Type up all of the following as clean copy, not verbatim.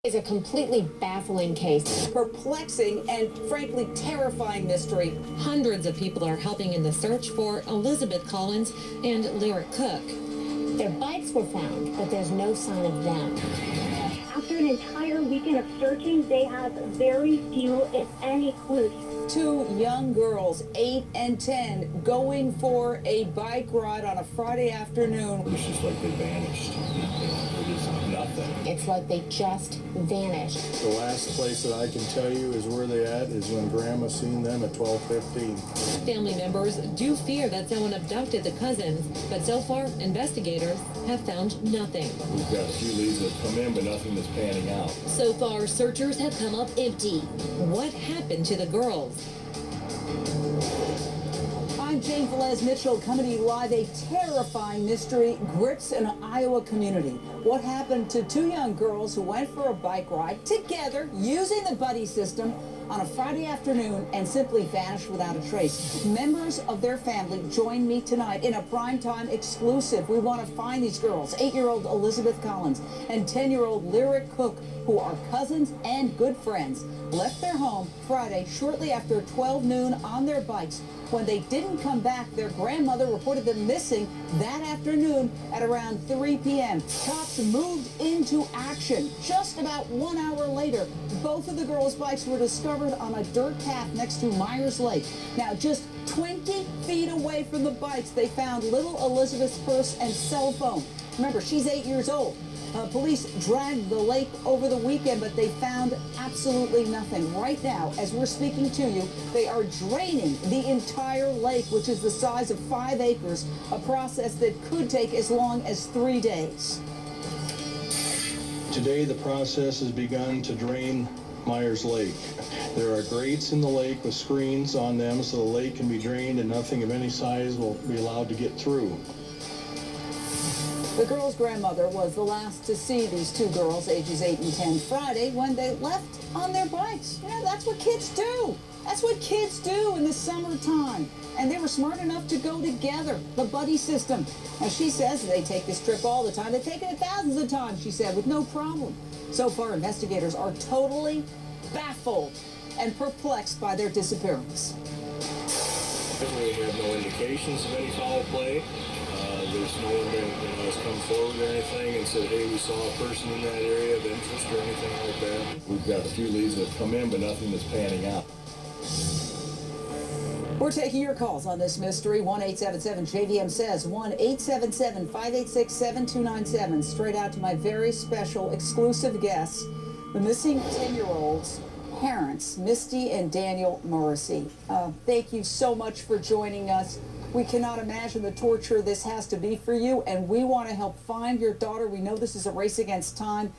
Is a completely baffling case. Perplexing and frankly terrifying mystery. Hundreds of people are helping in the search for Elizabeth Collins and Lyric Cook. Their bikes were found, but there's no sign of them. After an entire weekend of searching, they have very few, if any, clues. Two young girls, 8 and 10, going for a bike ride on a Friday afternoon. It's just like they vanished. It is nothing. It's like they just vanished. The last place that I can tell you is where they at is when Grandma seen them at 12:15. Family members do fear that someone abducted the cousins, but so far, investigators have found nothing. We've got a few leads that have come in, but nothing that's panning out. So far, searchers have come up empty. What happened to the girls? I'm Jane Velez Mitchell, coming to you live. A terrifying mystery grips an Iowa community. What happened to two young girls who went for a bike ride together using the buddy system on a Friday afternoon and simply vanished without a trace? Members of their family join me tonight in a primetime exclusive. We want to find these girls, 8-year-old Elizabeth Collins and 10-year-old Lyric Cook, who are cousins and good friends, left their home Friday shortly after 12 noon on their bikes. When they didn't come back, their grandmother reported them missing that afternoon at around 3 p.m. Cops moved into action. Just about 1 hour later, both of the girls' bikes were discovered on a dirt path next to Myers Lake. Now, just 20 feet away from the bikes, they found little Elizabeth's purse and cell phone. Remember, she's 8 years old. Police dragged the lake over the weekend, but they found absolutely nothing. Right now, as we're speaking to you, they are draining the entire lake, which is the size of 5 acres, a process that could take as long as 3 days. Today, the process has begun to drain Myers Lake. There are grates in the lake with screens on them so the lake can be drained and nothing of any size will be allowed to get through. The girl's grandmother was the last to see these two girls, ages 8 and 10, Friday when they left on their bikes. You know, that's what kids do. That's what kids do in the summertime. And they were smart enough to go together, the buddy system. Now, she says they take this trip all the time. They've taken it thousands of times, she said, with no problem. So far, investigators are totally baffled and perplexed by their disappearance. We have no indications of any foul play. There's no one that has come forward or anything and said, hey, we saw a person in that area of interest or anything like that. We've got a few leads that have come in, but nothing that's panning out. We're taking your calls on this mystery. 1-877-JVM says, 1-877-586-7297. Straight out to my very special exclusive guests, the missing 10-year-olds, parents, Misty and Daniel Morrissey. Thank you so much for joining us. We cannot imagine the torture this has to be for you, and we want to help find your daughter. We know this is a race against time.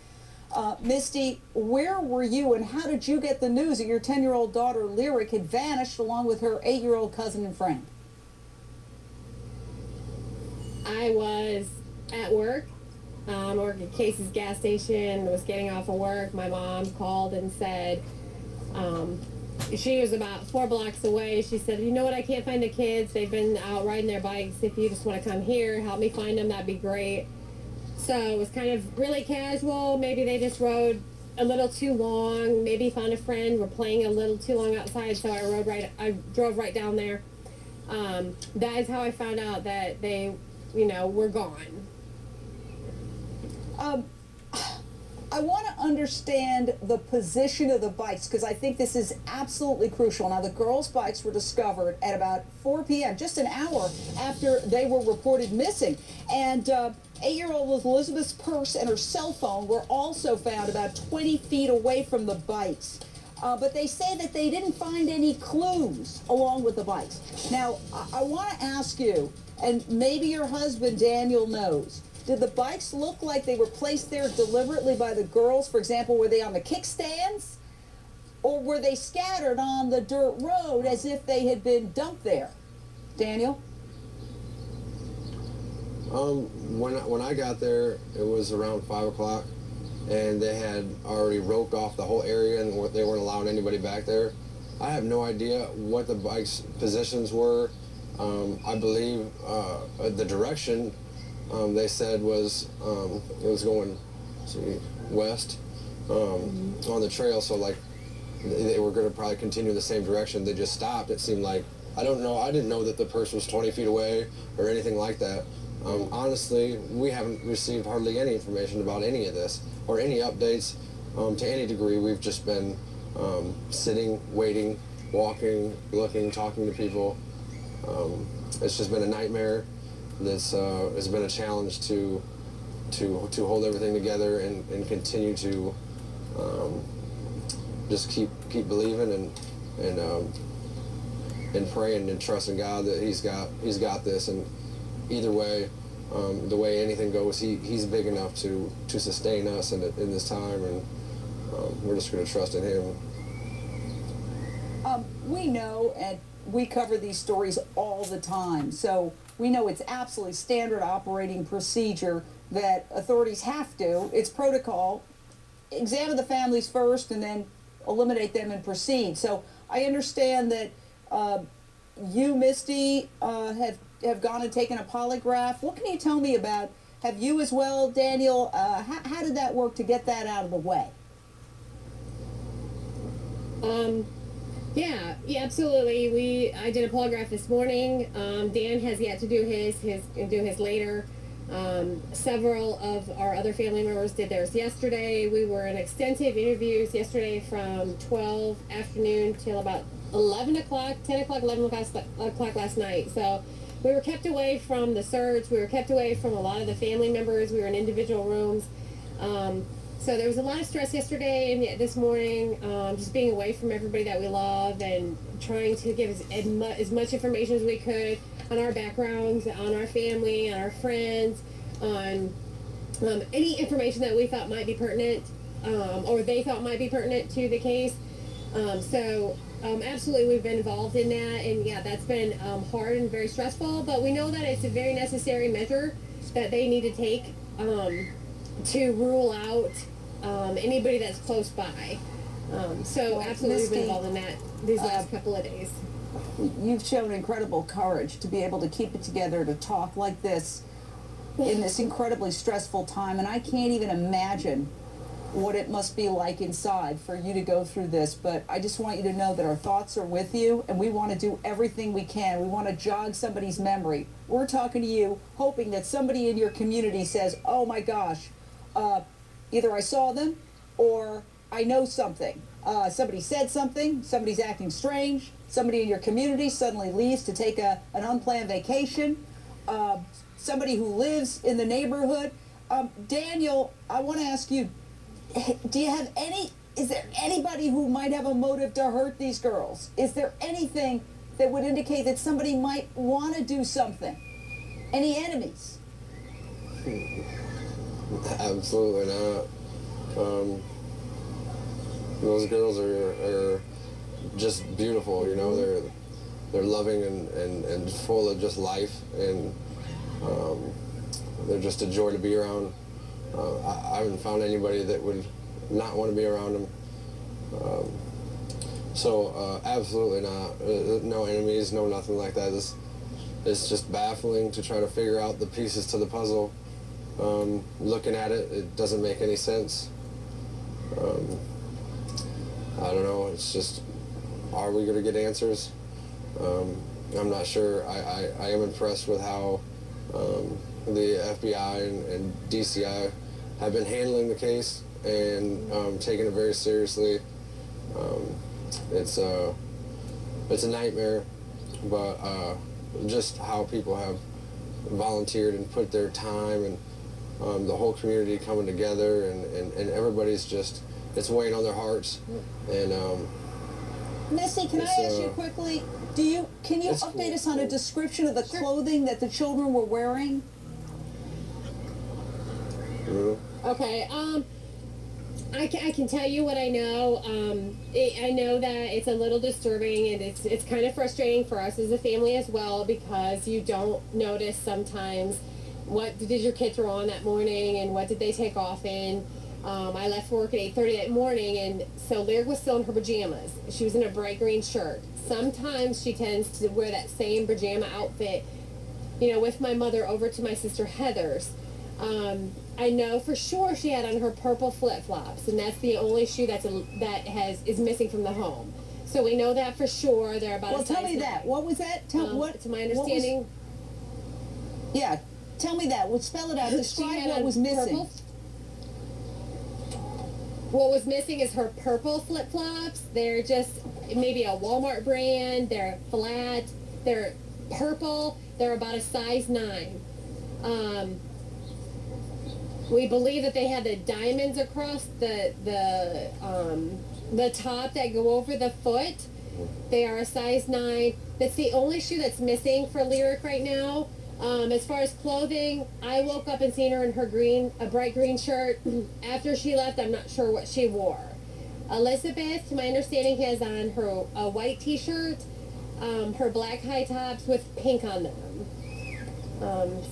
Misty, where were you and how did you get the news that your 10-year-old daughter, Lyric, had vanished along with her 8-year-old cousin and friend? I was at work, working at Casey's gas station, was getting off of work. My mom called and said, she was about 4 blocks away. She said, you know what, I can't find the kids. They've been out riding their bikes. If you just want to come here, help me find them, that'd be great. So it was kind of really casual. Maybe they just rode a little too long. Maybe found a friend. We're playing a little too long outside, so I drove right down there. That is how I found out that they, were gone. I want to understand the position of the bikes because I think this is absolutely crucial. Now, the girls' bikes were discovered at about 4 p.m., just an hour after they were reported missing. And 8-year-old Elizabeth's purse and her cell phone were also found about 20 feet away from the bikes. But they say that they didn't find any clues along with the bikes. Now, I want to ask you, and maybe your husband, Daniel, knows, did the bikes look like they were placed there deliberately by the girls? For example, were they on the kickstands? Or were they scattered on the dirt road as if they had been dumped there? Daniel? When I got there, it was around 5 o'clock, and they had already roped off the whole area, and they weren't allowing anybody back there. I have no idea what the bike's positions were. I believe the direction they said was it was going west, on the trail. So like they were going to probably continue the same direction. They just stopped. It seemed like, I don't know. I didn't know that the purse was 20 feet away or anything like that. Honestly, we haven't received hardly any information about any of this or any updates to any degree. We've just been sitting, waiting, walking, looking, talking to people. It's just been a nightmare. It's been a challenge to hold everything together and continue to just keep believing and praying and trusting God that He's got this. And either way, the way anything goes, He's big enough to sustain us in this time, and we're just going to trust in Him. We know, and we cover these stories all the time, so we know it's absolutely standard operating procedure that authorities have to. It's protocol. Examine the families first and then eliminate them and proceed. So I understand that you, Misty, have gone and taken a polygraph. What can you tell me about, have you as well, Daniel? How did that work to get that out of the way? Yeah, absolutely. I did a polygraph this morning. Dan has yet to do his later. Several of our other family members did theirs yesterday. We were in extensive interviews yesterday from 12 afternoon till about 11 o'clock, 10 o'clock, 11 o'clock last night. So we were kept away from the search. We were kept away from a lot of the family members. We were in individual rooms. So there was a lot of stress yesterday and this morning, just being away from everybody that we love and trying to give as much information as we could on our backgrounds, on our family, on our friends, on any information that we thought might be pertinent, or they thought might be pertinent to the case. Absolutely, we've been involved in that, and yeah, that's been hard and very stressful, but we know that it's a very necessary measure that they need to take to rule out anybody that's close by. Absolutely, we've been involved in that these last couple of days. You've shown incredible courage to be able to keep it together, to talk like this in this incredibly stressful time, and I can't even imagine what it must be like inside for you to go through this. But I just want you to know that our thoughts are with you, and we want to do everything we can. We want to jog somebody's memory. We're talking to you, hoping that somebody in your community says, oh my gosh, either I saw them or I know something. Somebody said something, somebody's acting strange, somebody in your community suddenly leaves to take an unplanned vacation, somebody who lives in the neighborhood. Daniel, I want to ask you, is there anybody who might have a motive to hurt these girls? Is there anything that would indicate that somebody might want to do something? Any enemies? Absolutely not. Those girls are just beautiful, you know. They're loving and full of just life, and they're just a joy to be around. I haven't found anybody that would not want to be around them. Absolutely not. No enemies, no nothing like that. It's just baffling to try to figure out the pieces to the puzzle. Looking at it, it doesn't make any sense. I don't know. It's just, are we going to get answers? I'm not sure. I am impressed with how the FBI and DCI have been handling the case and taking it very seriously. It's a nightmare, but just how people have volunteered and put their time, and the whole community coming together, and everybody's just, it's weighing on their hearts. And Missy, can I ask you quickly, can you update us on a description of the clothing that the children were wearing? Okay, I can tell you what I know. I know that it's a little disturbing, and it's kind of frustrating for us as a family as well, because you don't notice sometimes what did your kids throw on that morning and what did they take off in. I left for work at 8:30 that morning, and so Lyric was still in her pajamas. She was in a bright green shirt. Sometimes she tends to wear that same pajama outfit, with my mother over to my sister Heather's. I know for sure she had on her purple flip-flops, and that's the only shoe is missing from the home. So we know that for sure. They're about. Well, a size tell me 9. that. What was that? To my understanding. Yeah, tell me that. Well, spell it out. Describe what was missing. What was missing is her purple flip-flops. They're just maybe a Walmart brand. They're flat. They're purple. They're about a size 9. We believe that they had the diamonds across the top that go over the foot. They are a size 9. That's the only shoe that's missing for Lyric right now. As far as clothing, I woke up and seen her in her a bright green shirt. After she left, I'm not sure what she wore. Elizabeth, to my understanding, has on a white t-shirt, her black high tops with pink on them.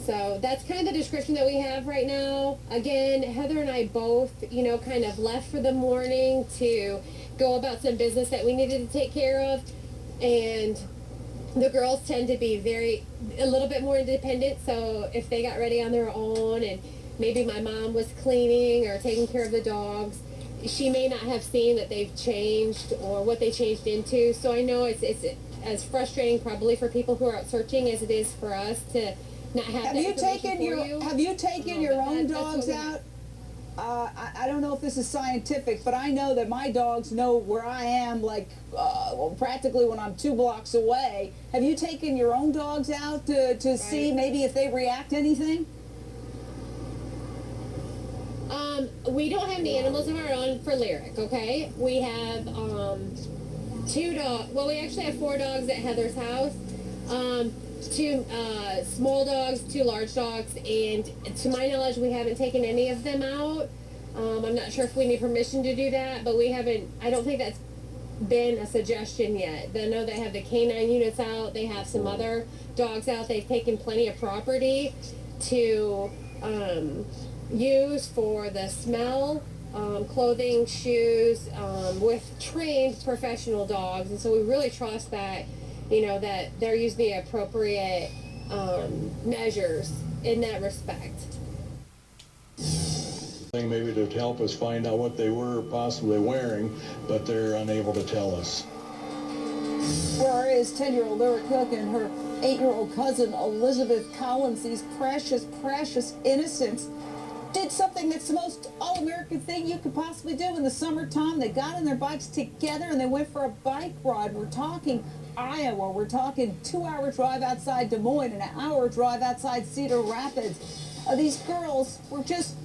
So that's kind of the description that we have right now. Again, Heather and I both, kind of left for the morning to go about some business that we needed to take care of. And the girls tend to be a little bit more independent. So if they got ready on their own and maybe my mom was cleaning or taking care of the dogs, she may not have seen that they've changed or what they changed into. So I know it's as frustrating probably for people who are out searching as it is for us to not have Have that you information taken for you. Have you taken your own dogs out? I don't know if this is scientific, but I know that my dogs know where I am, practically when I'm 2 blocks away. Have you taken your own dogs out to see maybe if they react to anything? We don't have any animals of our own for Lyric, okay? We have 2 dogs. Well, we actually have 4 dogs at Heather's house. 2 small dogs, 2 large dogs, and to my knowledge, we haven't taken any of them out. I'm not sure if we need permission to do that, but we haven't. I don't think that's been a suggestion yet. I know they have the canine units out. They have some other dogs out. They've taken plenty of property to use for the smell, clothing, shoes, with trained professional dogs, and so we really trust that. That they're using the appropriate measures in that respect. Maybe to help us find out what they were possibly wearing, but they're unable to tell us. Where is 10-year-old Lyric Cook and her 8-year-old cousin Elizabeth Collins, these precious, precious innocents, did something that's the most all-American thing you could possibly do in the summertime. They got on their bikes together and they went for a bike ride. We're talking Iowa. We're talking 2-hour drive outside Des Moines and an hour drive outside Cedar Rapids. These girls were just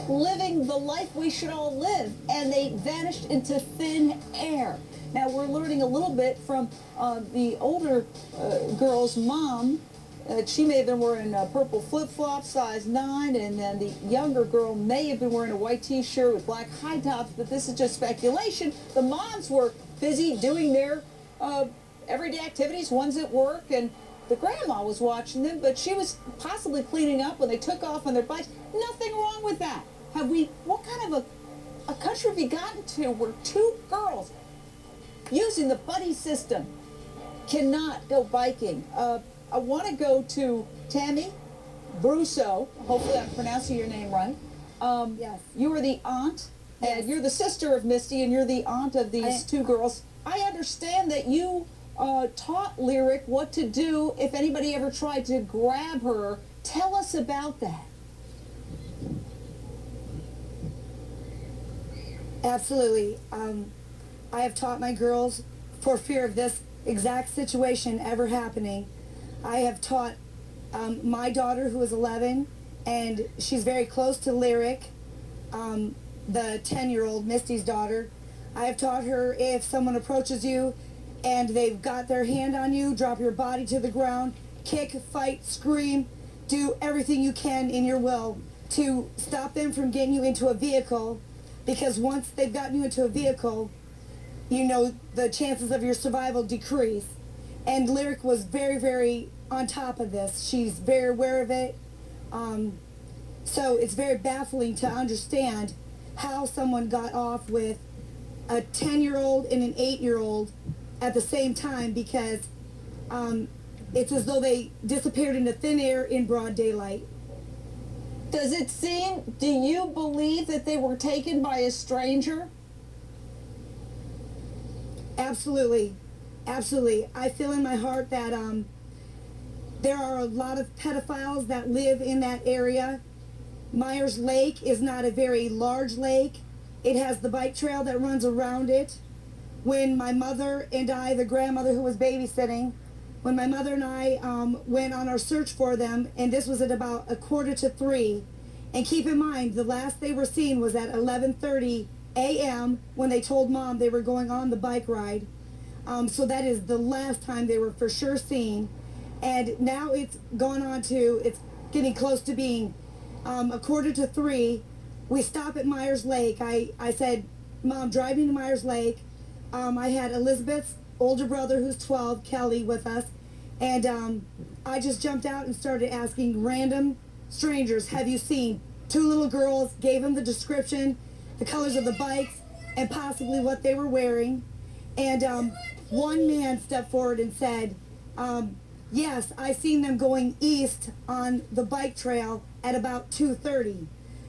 living the life we should all live, and they vanished into thin air. Now, we're learning a little bit from the older girl's mom. She may have been wearing purple flip-flops, size 9, and then the younger girl may have been wearing a white t-shirt with black high tops, but this is just speculation. The moms were busy doing their everyday activities, ones at work, and the grandma was watching them, but she was possibly cleaning up when they took off on their bikes. Nothing wrong with that. What kind of a country have we gotten to where 2 girls using the buddy system cannot go biking? I want to go to Tammy BROUSSEAU. Hopefully I'm pronouncing your name right. Yes. You are the aunt, and Yes. you're the sister of Misty, and you're the aunt of these 2 girls. I understand that you taught Lyric what to do if anybody ever tried to grab her. Tell us about that. Absolutely. I have taught my girls for fear of this exact situation ever happening. I have taught my daughter, who is 11, and she's very close to Lyric, the 10-year-old Misty's daughter. I have taught her, if someone approaches you and they've got their hand on you, drop your body to the ground, kick, fight, scream, do everything you can in your will to stop them from getting you into a vehicle, because once they've gotten you into a vehicle, the chances of your survival decrease. And Lyric was very, very on top of this. She's very aware of it. So it's very baffling to understand how someone got off with a 10-year-old and an 8-year-old at the same time, because it's as though they disappeared into thin air in broad daylight. Does it seem, do you believe that they were taken by a stranger? Absolutely. Absolutely. I feel in my heart that there are a lot of pedophiles that live in that area. Myers Lake is not a very large lake. It has the bike trail that runs around it. When my mother and I, the grandmother who was babysitting, when my mother and I went on our search for them, and this was at about 2:45, and keep in mind, the last they were seen was at 11:30 a.m. when they told Mom they were going on the bike ride. So that is the last time they were for sure seen. And now it's gone on to, it's getting close to being 2:45. We stop at Myers Lake. I said, Mom, drive me to Myers Lake. I had Elizabeth's older brother, who's 12, Kelly, with us. And I just jumped out and started asking random strangers, have you seen 2 little girls, gave them the description, the colors of the bikes, and possibly what they were wearing. And one man stepped forward and said, yes, I seen them going east on the bike trail at about 2:30.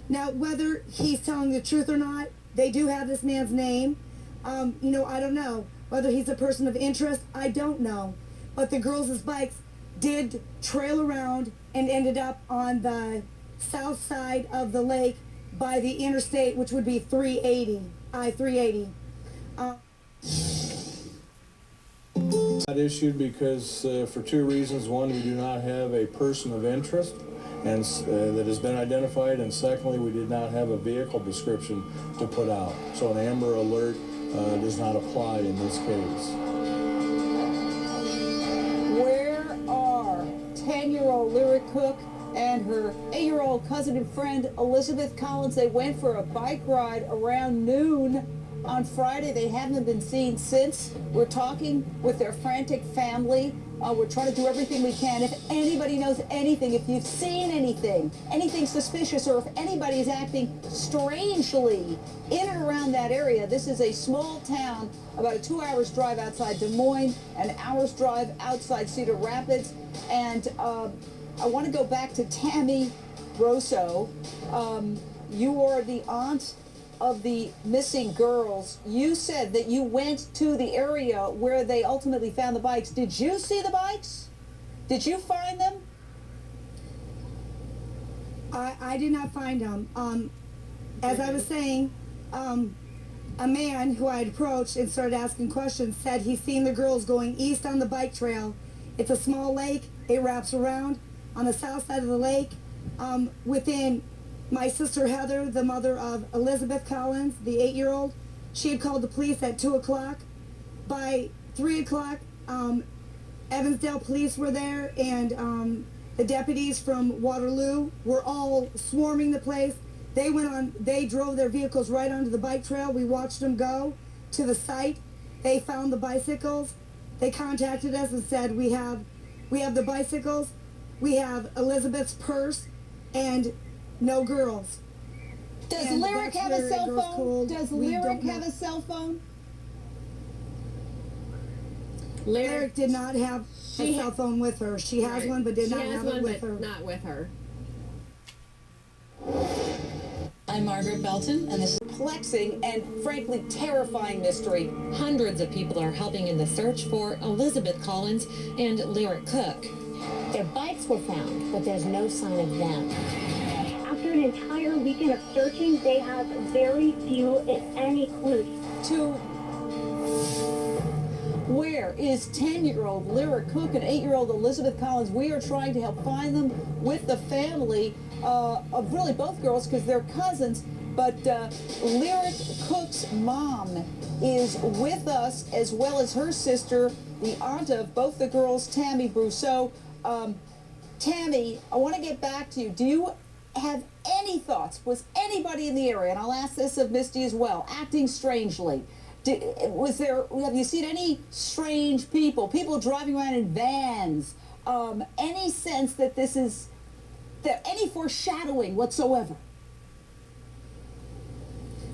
Now, whether he's telling the truth or not, they do have this man's name. I don't know. Whether he's a person of interest, I don't know. But the girls' bikes did trail around and ended up on the south side of the lake by the interstate, which would be I-380. Not issued because for 2 reasons. One, we do not have a person of interest and that has been identified, and secondly, we did not have a vehicle description to put out. So an Amber Alert does not apply in this case. Where are 10-year-old Lyric Cook and her 8-year-old cousin and friend Elizabeth Collins? They went for a bike ride around noon on Friday. They haven't been seen since. We're talking with their frantic family. We're trying to do everything we can. If anybody knows anything, if you've seen anything suspicious, or if anybody is acting strangely in and around that area, this is a small town, about a 2-hour drive outside Des Moines, an hour's drive outside Cedar Rapids. And I want to go back to Tammy BROUSSEAU. You are the aunt of the missing girls. You said that you went to the area where they ultimately found the bikes. Did you see the bikes? Did you find them? I did not find them. As I was saying, a man who I had approached and started asking questions said he's seen the girls going east on the bike trail. It's a small lake. It wraps around on the south side of the lake. Within my sister Heather, the mother of Elizabeth Collins, the 8-year-old, she had called the police at 2 o'clock. By 3 o'clock, Evansdale police were there, and the deputies from Waterloo were all swarming the place. They drove their vehicles right onto the bike trail. We watched them go to the site. They found the bicycles. They contacted us and said, we have the bicycles, we have Elizabeth's purse, and no girls. Does Lyric have a cell phone? Does Lyric have a cell phone? Lyric did not have a cell phone with her. She has one, but did not have it with her. Not with her. I'm Margaret Belton, and this is Perplexing and frankly terrifying mystery. hundreds of people are helping in the search for Elizabeth Collins and Lyric Cook. Their bikes were found, but there's no sign of them. After an entire weekend of searching, they have very few, if any, clues. Where is 10-year-old Lyric Cook and 8-year-old Elizabeth Collins? We are trying to help find them with the family of really both girls, because they're cousins. But Lyric Cook's mom is with us, as well as her sister, the aunt of both the girls, Tammy BROUSSEAU. Tammy, I want to get back to you. Do you have any thoughts? Was anybody in the area, and I'll ask this of Misty as well, acting strangely? Have you seen any strange people driving around in vans? Any sense that any foreshadowing whatsoever?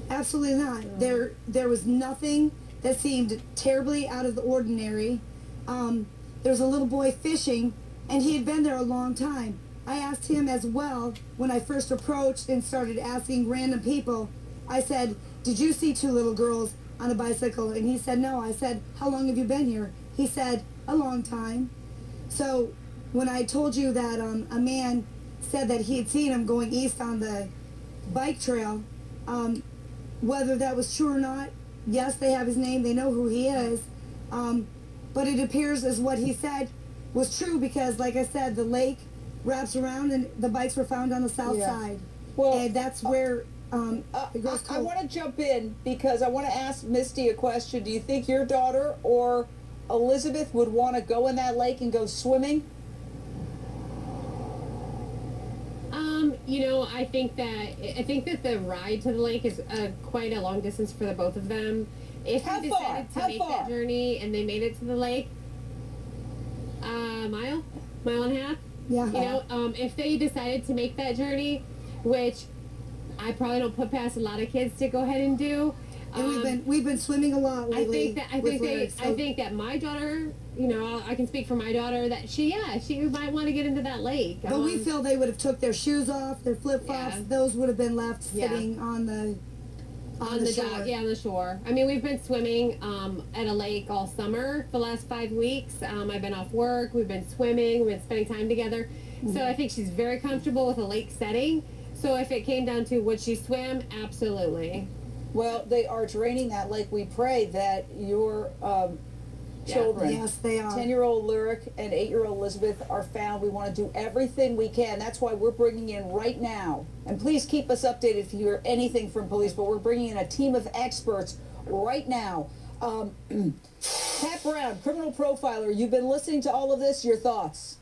Absolutely not. There was nothing that seemed terribly out of the ordinary. There was a little boy fishing, and he had been there a long time. I asked him as well when I first approached and started asking random people. I said, did you see two little girls on a bicycle? And he said, no. I said, how long have you been here? He said, a long time. So when I told you that a man said that he had seen him going east on the bike trail, whether that was true or not, yes, they have his name, they know who he is, but it appears as what he said was true because, like I said, the lake wraps around and the bikes were found on the south side. Well, and that's where it goes I want to jump in because I want to ask Misty a question. Do you think your daughter or Elizabeth would want to go in that lake and go swimming? You know, I think that the ride to the lake is quite a long distance for the both of them. If How they far? decided to How make far? that journey and they made it to the lake, mile and a half. Yeah. You know, if they decided to make that journey, which I probably don't put past a lot of kids to go ahead and do. And we've been swimming a lot lately. I think that my daughter, you know, I can speak for my daughter that she might want to get into that lake. But we feel they would have took their shoes off, their flip-flops. Yeah. Those would have been left Yeah. sitting on the shore. dock, yeah, on the shore. I mean, we've been swimming at a lake all summer for the last 5 weeks. I've been off work. We've been swimming. We've been spending time together. So I think she's very comfortable with a lake setting. So if it came down to would she swim, absolutely. Well, they are draining that lake. We pray that your children, Yes, they are. 10-year-old Lyric and 8-year-old Elizabeth, are found. We want to do everything we can. That's why we're bringing in right now, and please keep us updated if you hear anything from police, but we're bringing in a team of experts right now. Pat Brown, criminal profiler, you've been listening to all of this. Your thoughts?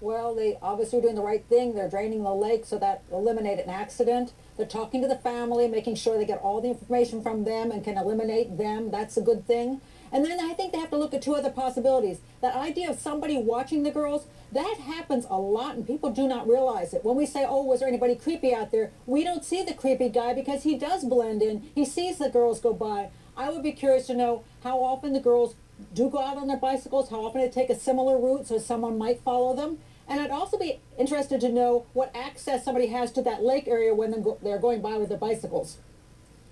Well, they obviously are doing the right thing. They're draining the lake so that eliminate an accident. They're talking to the family, making sure they get all the information from them and can eliminate them. That's a good thing. And then I think they have to look at two other possibilities. That idea of somebody watching the girls, that happens a lot and people do not realize it. When we say, oh, was there anybody creepy out there? We don't see the creepy guy because he does blend in. He sees the girls go by. I would be curious to know how often the girls do go out on their bicycles, how often they take a similar route so someone might follow them. And I'd also be interested to know what access somebody has to that lake area when they're going by with their bicycles.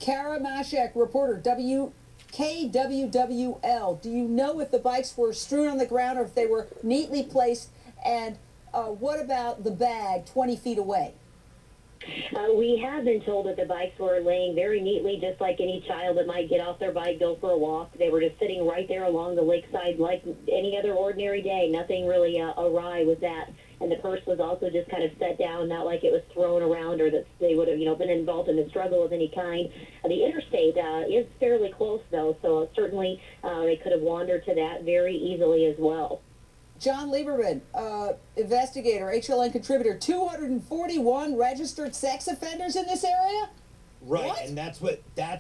Kara Mashek, reporter, KWWL. Do you know if the bikes were strewn on the ground or if they were neatly placed? And what about the bag 20 feet away? We have been told that the bikes were laying very neatly, just like any child that might get off their bike, go for a walk. They were just sitting right there along the lakeside like any other ordinary day. Nothing really awry with that. And the purse was also just kind of set down, not like it was thrown around or that they would have, been involved in a struggle of any kind. The interstate is fairly close, though, so certainly they could have wandered to that very easily as well. John Lieberman, investigator, HLN contributor, 241 registered sex offenders in this area? Right, What? and that's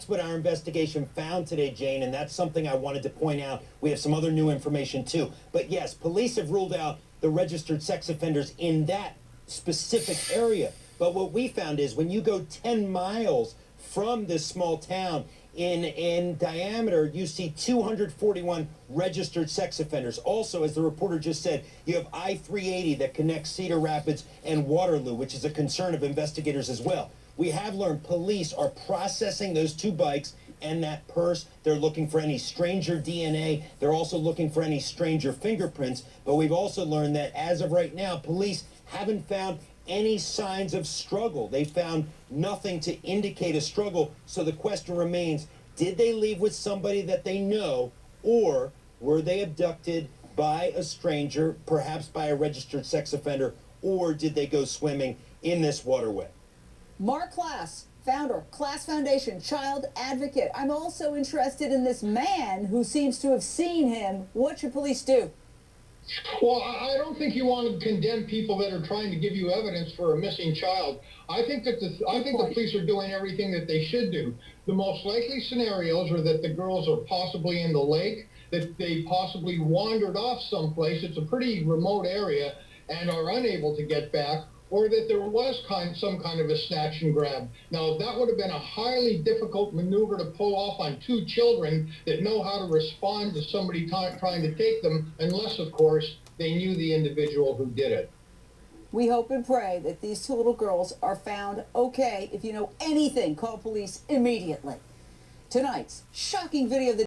what our investigation found today, Jane, and that's something I wanted to point out. We have some other new information too. But yes, police have ruled out the registered sex offenders in that specific area. But what we found is when you go 10 miles from this small town, in diameter, you see 241 registered sex offenders. Also, as the reporter just said, you have I-380 that connects Cedar Rapids and Waterloo, which is a concern of investigators as well. We have learned police are processing those two bikes and that purse. They're looking for any stranger DNA. They're also looking for any stranger fingerprints. But we've also learned that as of right now, police haven't found any signs of struggle. They found nothing to indicate a struggle. So the question remains, did they leave with somebody that they know, or were they abducted by a stranger, perhaps by a registered sex offender, or did they go swimming in this waterway? Mark Class, founder, Class Foundation, child advocate. I'm also interested in this man who seems to have seen him. What should police do? Well, I don't think you want to condemn people that are trying to give you evidence for a missing child. I think the police are doing everything that they should do. The most likely scenarios are that the girls are possibly in the lake, that they possibly wandered off someplace. It's a pretty remote area and are unable to get back, or that there was some kind of a snatch and grab. Now, that would have been a highly difficult maneuver to pull off on two children that know how to respond to somebody trying to take them, unless, of course, they knew the individual who did it. We hope and pray that these two little girls are found okay. If you know anything, call police immediately. Tonight's shocking video of the